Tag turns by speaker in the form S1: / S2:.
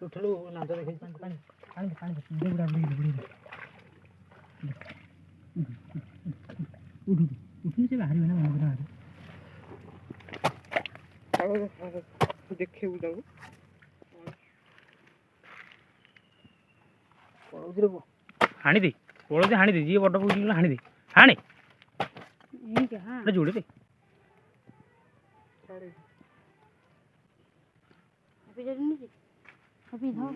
S1: उठलो ना तो देख पानी पानी पानी पानी दे बुड़ा बुड़ी उठ उठने से बाहर बना बना
S2: देखे बुड़ा
S1: उधर को हानी दे कोड़ से हानी दे जी बड़ को हानी दे हानी
S3: नहीं क्या हां
S1: जोड़े दे
S3: अभी जरूर नहीं अभी धाव